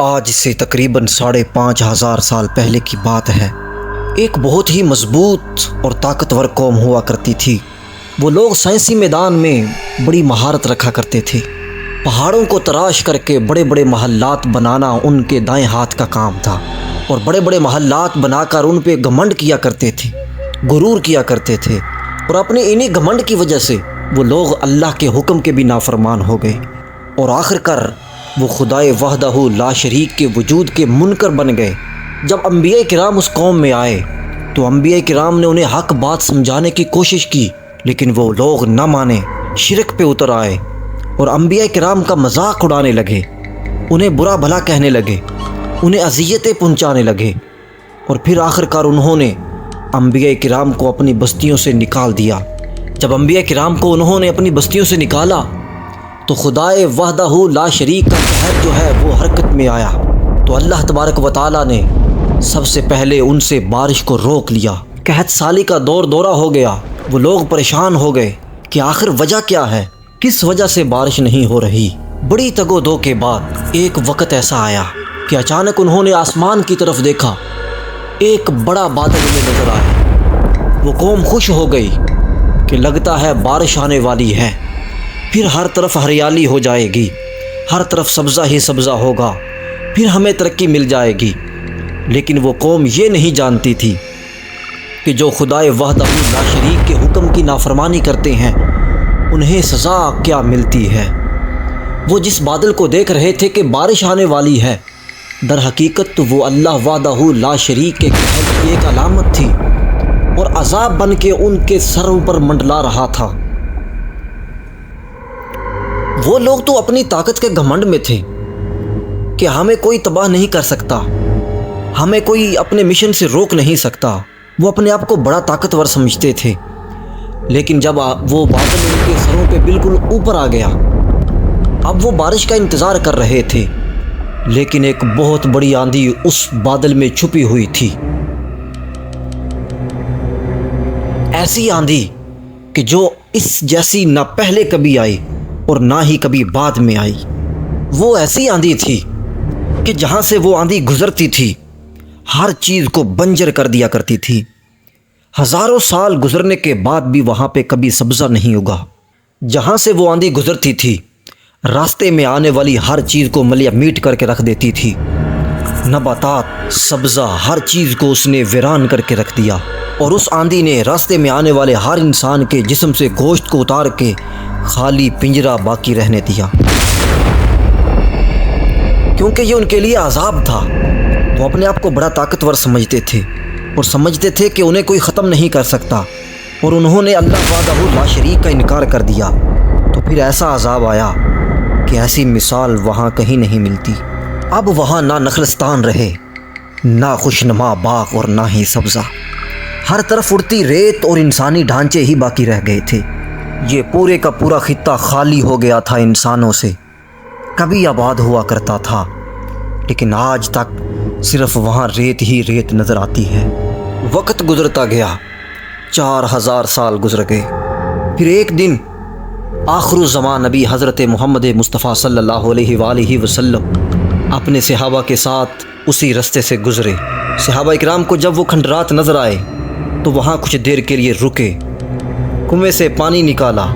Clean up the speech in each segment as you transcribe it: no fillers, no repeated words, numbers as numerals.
آج سے تقریباً 5,500 سال پہلے کی بات ہے۔ ایک بہت ہی مضبوط اور طاقتور قوم ہوا کرتی تھی۔ وہ لوگ سائنسی میدان میں بڑی مہارت رکھا کرتے تھے۔ پہاڑوں کو تراش کر کے بڑے بڑے محلات بنانا ان کے دائیں ہاتھ کا کام تھا، اور بڑے بڑے محلات بنا کر ان پہ گھمنڈ کیا کرتے تھے، غرور کیا کرتے تھے، اور اپنے انہی گھمنڈ کی وجہ سے وہ لوگ اللہ کے حکم کے بھی نافرمان ہو گئے، اور آخر کر وہ خدائے وحدہ لا شریک کے وجود کے منکر بن گئے۔ جب انبیاء کرام اس قوم میں آئے تو انبیاء کرام نے انہیں حق بات سمجھانے کی کوشش کی، لیکن وہ لوگ نہ مانے، شرک پہ اتر آئے اور انبیاء کرام کا مذاق اڑانے لگے، انہیں برا بھلا کہنے لگے، انہیں اذیتیں پہنچانے لگے، اور پھر آخر کار انہوں نے انبیاء کرام کو اپنی بستیوں سے نکال دیا۔ جب انبیاء کرام کو انہوں نے اپنی بستیوں سے نکالا تو خدائے وحدہ لا شریک کا قہر جو ہے وہ حرکت میں آیا، تو اللہ تبارک و تعالیٰ نے سب سے پہلے ان سے بارش کو روک لیا۔ قحط سالی کا دورہ ہو گیا۔ وہ لوگ پریشان ہو گئے کہ آخر وجہ کیا ہے، کس وجہ سے بارش نہیں ہو رہی۔ بڑی تگ و دو کے بعد ایک وقت ایسا آیا کہ اچانک انہوں نے آسمان کی طرف دیکھا، ایک بڑا بادل انہیں نظر آیا۔ وہ قوم خوش ہو گئی کہ لگتا ہے بارش آنے والی ہے، پھر ہر طرف ہریالی ہو جائے گی، ہر طرف سبزہ ہی سبزہ ہوگا، پھر ہمیں ترقی مل جائے گی۔ لیکن وہ قوم یہ نہیں جانتی تھی کہ جو خدائے وحدہ لا شریک کے حکم کی نافرمانی کرتے ہیں انہیں سزا کیا ملتی ہے۔ وہ جس بادل کو دیکھ رہے تھے کہ بارش آنے والی ہے، در حقیقت تو وہ اللہ وحدہ لا شریک کے قہر کی ایک علامت تھی، اور عذاب بن کے ان کے سروں پر منڈلا رہا تھا۔ وہ لوگ تو اپنی طاقت کے گھمنڈ میں تھے کہ ہمیں کوئی تباہ نہیں کر سکتا، ہمیں کوئی اپنے مشن سے روک نہیں سکتا۔ وہ اپنے آپ کو بڑا طاقتور سمجھتے تھے، لیکن جب وہ بادل ان کے سروں پہ بالکل اوپر آ گیا، اب وہ بارش کا انتظار کر رہے تھے، لیکن ایک بہت بڑی آندھی اس بادل میں چھپی ہوئی تھی۔ ایسی آندھی کہ جو اس جیسی نہ پہلے کبھی آئی اور نہ ہی کبھی بعد میں آئی۔ وہ ایسی آندھی تھی کہ جہاں سے وہ آندھی گزرتی تھی ہر چیز کو بنجر کر دیا کرتی تھی۔ ہزاروں سال گزرنے کے بعد بھی وہاں پہ کبھی سبزہ نہیں اگا۔ جہاں سے وہ آندھی گزرتی تھی راستے میں آنے والی ہر چیز کو ملیا میٹ کر کے رکھ دیتی تھی۔ نباتات، سبزہ، ہر چیز کو اس نے ویران کر کے رکھ دیا، اور اس آندھی نے راستے میں آنے والے ہر انسان کے جسم سے گوشت کو اتار کے خالی پنجرا باقی رہنے دیا، کیونکہ یہ ان کے لیے عذاب تھا۔ وہ اپنے آپ کو بڑا طاقتور سمجھتے تھے اور سمجھتے تھے کہ انہیں کوئی ختم نہیں کر سکتا، اور انہوں نے اللہ وحدہ لا شریک کا انکار کر دیا، تو پھر ایسا عذاب آیا کہ ایسی مثال وہاں کہیں نہیں ملتی۔ اب وہاں نہ نخلستان رہے، نہ خوشنما باغ اور نہ ہی سبزہ، ہر طرف اڑتی ریت اور انسانی ڈھانچے ہی باقی رہ گئے تھے۔ یہ پورے کا پورا خطہ خالی ہو گیا تھا انسانوں سے، کبھی آباد ہوا کرتا تھا، لیکن آج تک صرف وہاں ریت ہی ریت نظر آتی ہے۔ وقت گزرتا گیا، 4,000 سال گزر گئے۔ پھر ایک دن آخر الزمان نبی حضرت محمد مصطفیٰ صلی اللہ علیہ وآلہ وسلم اپنے صحابہ کے ساتھ اسی رستے سے گزرے۔ صحابہ اکرام کو جب وہ کھنڈرات نظر آئے تو وہاں کچھ دیر کے لیے رکے، کنویں سے پانی نکالا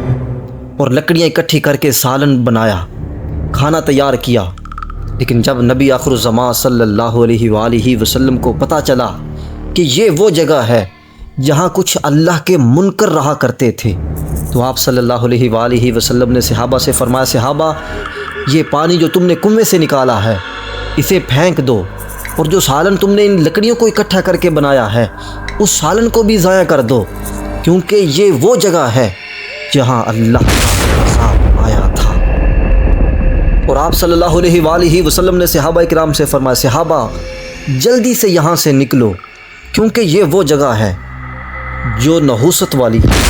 اور لکڑیاں اکٹھی کر کے سالن بنایا، کھانا تیار کیا۔ لیکن جب نبی آخر الزمان صلی اللہ علیہ وآلہ وسلم کو پتہ چلا کہ یہ وہ جگہ ہے جہاں کچھ اللہ کے منکر رہا کرتے تھے، تو آپ صلی اللہ علیہ وآلہ وسلم نے صحابہ سے فرمایا، صحابہ یہ پانی جو تم نے کنویں سے نکالا ہے اسے پھینک دو، اور جو سالن تم نے ان لکڑیوں کو اکٹھا کر کے بنایا ہے اس سالن کو بھی ضائع کر دو، کیونکہ یہ وہ جگہ ہے جہاں اللہ کا عذاب آیا تھا۔ اور آپ صلی اللہ علیہ وآلہ وسلم نے صحابہ کرام سے فرمایا، صحابہ جلدی سے یہاں سے نکلو، کیونکہ یہ وہ جگہ ہے جو نحوست والی ہے،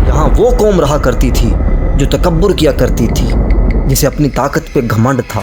یہاں وہ قوم رہا کرتی تھی جو تکبر کیا کرتی تھی، جسے اپنی طاقت پہ گھمنڈ تھا۔